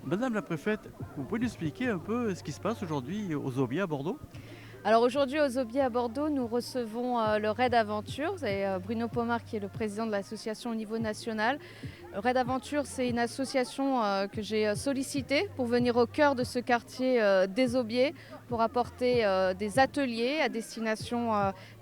Madame la préfète, vous pouvez nous expliquer un peu ce qui se passe aujourd'hui aux Aubiers à Bordeaux? Alors aujourd'hui, aux Aubiers à Bordeaux, nous recevons le Raid Aventure. C'est Bruno Pomar qui est le président de l'association au niveau national. Le Raid Aventure, c'est une association que j'ai sollicitée pour venir au cœur de ce quartier des Aubiers pour apporter des ateliers à destination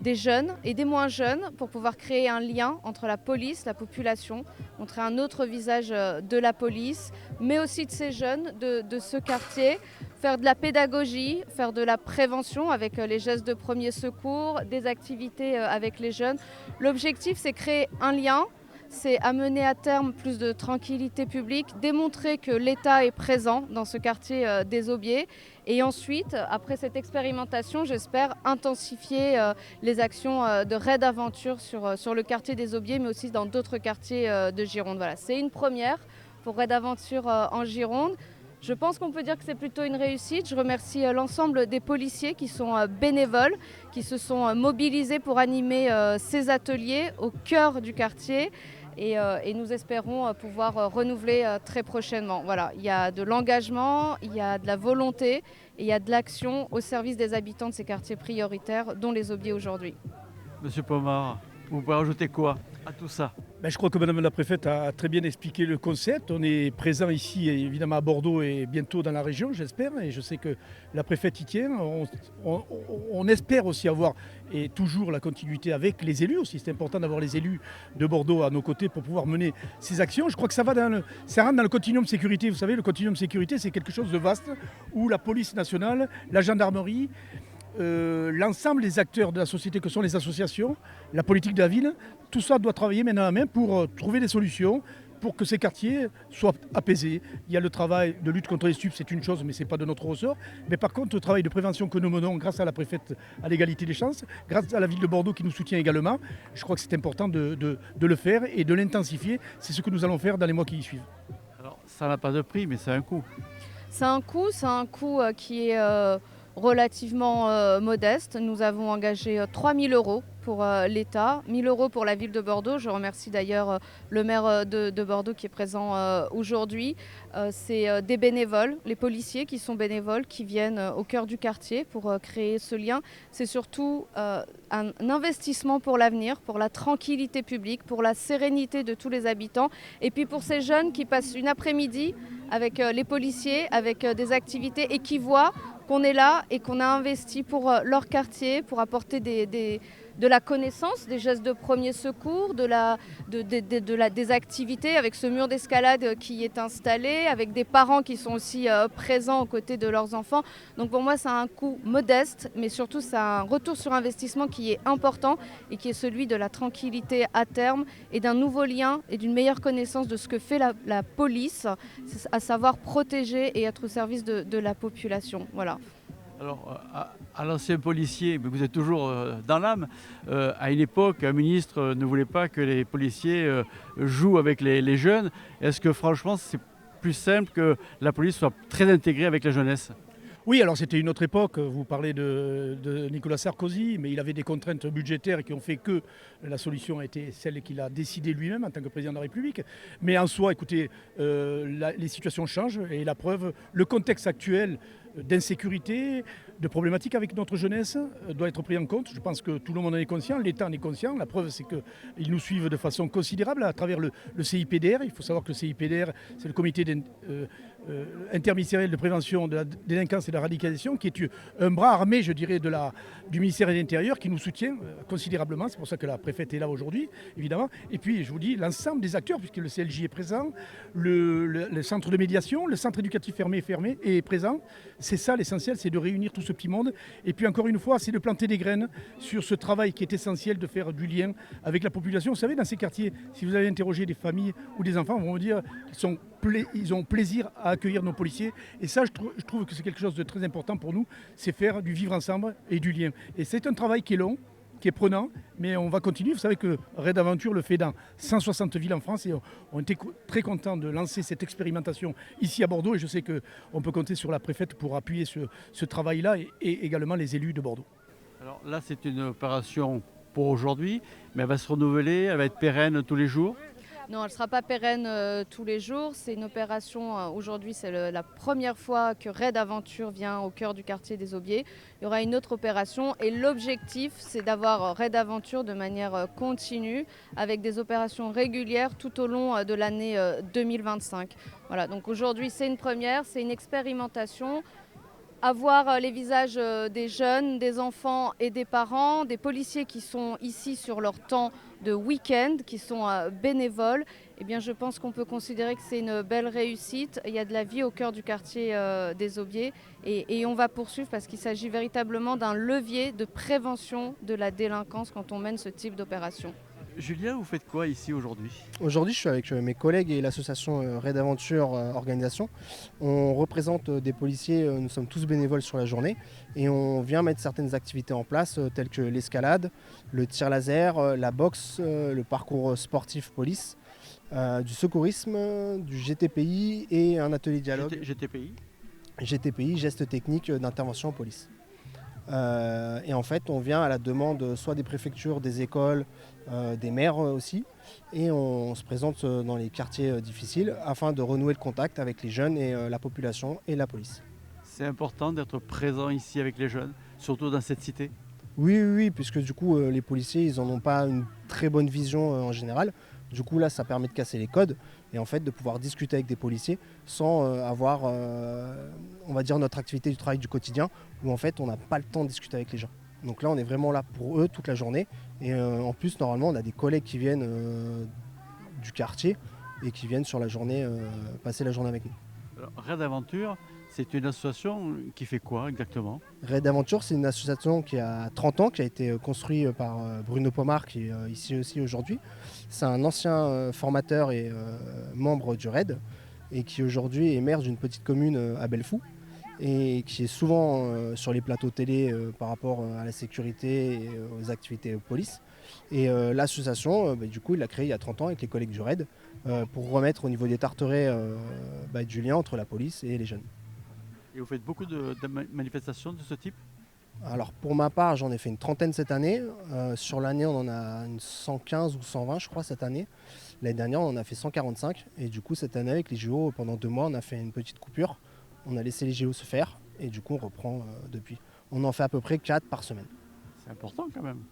des jeunes et des moins jeunes pour pouvoir créer un lien entre la police, la population, montrer un autre visage de la police, mais aussi de ces jeunes de ce quartier, faire de la pédagogie, faire de la prévention avec les gestes de premier secours, des activités avec les jeunes. L'objectif, c'est créer un lien, c'est amener à terme plus de tranquillité publique, démontrer que l'État est présent dans ce quartier des Aubiers et ensuite, après cette expérimentation, j'espère intensifier les actions de raid aventure sur le quartier des Aubiers, mais aussi dans d'autres quartiers de Gironde. Voilà, c'est une première pour Raid Aventure en Gironde. Je pense qu'on peut dire que c'est plutôt une réussite. Je remercie l'ensemble des policiers qui sont bénévoles, qui se sont mobilisés pour animer ces ateliers au cœur du quartier. Et nous espérons pouvoir renouveler très prochainement. Voilà, il y a de l'engagement, il y a de la volonté et il y a de l'action au service des habitants de ces quartiers prioritaires, dont les Aubiers aujourd'hui. Monsieur Pomar, vous pouvez rajouter quoi à tout ça? Je crois que Madame la préfète a très bien expliqué le concept. On est présent ici, évidemment à Bordeaux et bientôt dans la région, j'espère. Et je sais que la préfète y tient. On espère aussi avoir et toujours la continuité avec les élus aussi. C'est important d'avoir les élus de Bordeaux à nos côtés pour pouvoir mener ces actions. Je crois que ça rentre dans le continuum de sécurité. Vous savez, le continuum de sécurité, c'est quelque chose de vaste où la police nationale, la gendarmerie, l'ensemble des acteurs de la société que sont les associations, la politique de la ville, tout ça doit travailler main dans la main pour trouver des solutions pour que ces quartiers soient apaisés. Il y a le travail de lutte contre les stupes, c'est une chose, mais ce n'est pas de notre ressort. Mais par contre, le travail de prévention que nous menons grâce à la préfète à l'égalité des chances, grâce à la ville de Bordeaux qui nous soutient également, je crois que c'est important de le faire et de l'intensifier. C'est ce que nous allons faire dans les mois qui y suivent. Alors, ça n'a pas de prix, mais c'est un coût. C'est un coût qui est relativement modeste. Nous avons engagé 3 000 euros pour l'État, 1 000 euros pour la ville de Bordeaux. Je remercie d'ailleurs le maire de Bordeaux qui est présent aujourd'hui. C'est des bénévoles, les policiers qui sont bénévoles, qui viennent au cœur du quartier pour créer ce lien. C'est surtout un investissement pour l'avenir, pour la tranquillité publique, pour la sérénité de tous les habitants. Et puis pour ces jeunes qui passent une après-midi avec les policiers, avec des activités et qui voient qu'on est là et qu'on a investi pour leur quartier, pour apporter de la connaissance, des gestes de premier secours, des activités avec ce mur d'escalade qui est installé, avec des parents qui sont aussi présents aux côtés de leurs enfants. Donc pour moi, c'est un coût modeste, mais surtout, c'est un retour sur investissement qui est important et qui est celui de la tranquillité à terme et d'un nouveau lien et d'une meilleure connaissance de ce que fait la police, à savoir protéger et être au service de la population. Voilà. Alors, à l'ancien policier, mais vous êtes toujours dans l'âme, à une époque, un ministre ne voulait pas que les policiers jouent avec les jeunes. Est-ce que franchement, c'est plus simple que la police soit très intégrée avec la jeunesse? Oui, alors c'était une autre époque. Vous parlez de Nicolas Sarkozy, mais il avait des contraintes budgétaires qui ont fait que la solution a été celle qu'il a décidée lui-même en tant que président de la République. Mais en soi, écoutez, les situations changent et la preuve, le contexte actuel d'insécurité, de problématiques avec notre jeunesse doit être pris en compte. Je pense que tout le monde en est conscient, l'État en est conscient. La preuve, c'est qu'ils nous suivent de façon considérable à travers le CIPDR. Il faut savoir que le CIPDR, c'est le comité interministériel de prévention de la délinquance et de la radicalisation, qui est un bras armé, je dirais, du ministère de l'Intérieur, qui nous soutient considérablement. C'est pour ça que la préfète est là aujourd'hui, évidemment. Et puis, je vous dis, l'ensemble des acteurs, puisque le CLJ est présent, le centre de médiation, le centre éducatif fermé est présent. C'est ça l'essentiel, c'est de réunir tout ce petit monde. Et puis encore une fois, c'est de planter des graines sur ce travail qui est essentiel, de faire du lien avec la population. Vous savez, dans ces quartiers, si vous avez interrogé des familles ou des enfants, ils vont vous dire qu'ils ont plaisir à accueillir nos policiers. Et ça, je trouve que c'est quelque chose de très important pour nous, c'est faire du vivre ensemble et du lien. Et c'est un travail qui est long, qui est prenant, mais on va continuer. Vous savez que Raid Aventure le fait dans 160 villes en France et on était très contents de lancer cette expérimentation ici à Bordeaux et je sais qu'on peut compter sur la préfète pour appuyer ce travail-là et également les élus de Bordeaux. Alors là, c'est une opération pour aujourd'hui, mais elle va se renouveler, elle va être pérenne tous les jours. Non, elle ne sera pas pérenne tous les jours. C'est une opération, aujourd'hui c'est la première fois que Raid Aventure vient au cœur du quartier des Aubiers. Il y aura une autre opération et l'objectif c'est d'avoir Raid Aventure de manière continue avec des opérations régulières tout au long de l'année 2025. Voilà, donc aujourd'hui c'est une première, c'est une expérimentation. Avoir les visages des jeunes, des enfants et des parents, des policiers qui sont ici sur leur temps de week-end, qui sont bénévoles, eh bien, je pense qu'on peut considérer que c'est une belle réussite. Il y a de la vie au cœur du quartier des Aubiers et on va poursuivre parce qu'il s'agit véritablement d'un levier de prévention de la délinquance quand on mène ce type d'opération. Julien, vous faites quoi ici aujourd'hui? Aujourd'hui, je suis avec mes collègues et l'association Raid Aventure Organisation. On représente des policiers, nous sommes tous bénévoles sur la journée et on vient mettre certaines activités en place telles que l'escalade, le tir laser, la boxe, le parcours sportif police, du secourisme, du GTPI et un atelier dialogue. GTPI? GTPI, gestes techniques d'intervention en police. Et en fait, on vient à la demande soit des préfectures, des écoles, des maires aussi, et on se présente dans les quartiers difficiles afin de renouer le contact avec les jeunes et la population et la police. C'est important d'être présent ici avec les jeunes, surtout dans cette cité. Oui, puisque du coup, les policiers, ils n'en ont pas une très bonne vision en général. Du coup, là, ça permet de casser les codes et en fait de pouvoir discuter avec des policiers sans avoir, on va dire, notre activité du travail du quotidien où en fait on n'a pas le temps de discuter avec les gens. Donc là, on est vraiment là pour eux toute la journée et en plus, normalement, on a des collègues qui viennent du quartier et qui viennent sur la journée, passer la journée avec nous. Alors, Raid Aventure, c'est une association qui fait quoi exactement? Raid Aventure, c'est une association qui a 30 ans, qui a été construite par Bruno Pomar, qui est ici aussi aujourd'hui. C'est un ancien formateur et membre du Raid, et qui aujourd'hui est maire d'une petite commune à Bellefou, et qui est souvent sur les plateaux télé par rapport à la sécurité et aux activités police. Et l'association, du coup, il l'a créée il y a 30 ans avec les collègues du Raid, pour remettre au niveau des Tarterets du lien entre la police et les jeunes. Et vous faites beaucoup de manifestations de ce type? Alors pour ma part, j'en ai fait une trentaine cette année. Sur l'année, on en a une 115 ou 120, je crois, cette année. L'année dernière, on en a fait 145. Et du coup, cette année, avec les JO, pendant 2 mois, on a fait une petite coupure. On a laissé les JO se faire. Et du coup, on reprend depuis. On en fait à peu près 4 par semaine. C'est important quand même.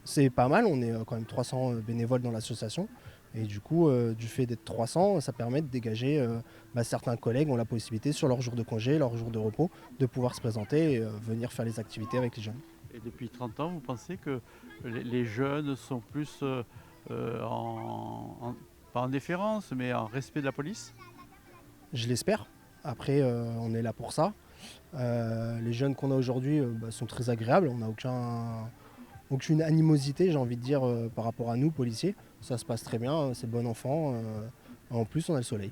C'est pas mal, on est quand même 300 bénévoles dans l'association. Et du coup, du fait d'être 300, ça permet de dégager, certains collègues ont la possibilité sur leur jour de congé, leur jour de repos, de pouvoir se présenter et venir faire les activités avec les jeunes. Et depuis 30 ans, vous pensez que les jeunes sont plus pas en déférence, mais en respect de la police? Je l'espère. Après, on est là pour ça. Les jeunes qu'on a aujourd'hui sont très agréables. On n'a aucune animosité, j'ai envie de dire, par rapport à nous, policiers. Ça se passe très bien, c'est bon enfant. En plus, on a le soleil.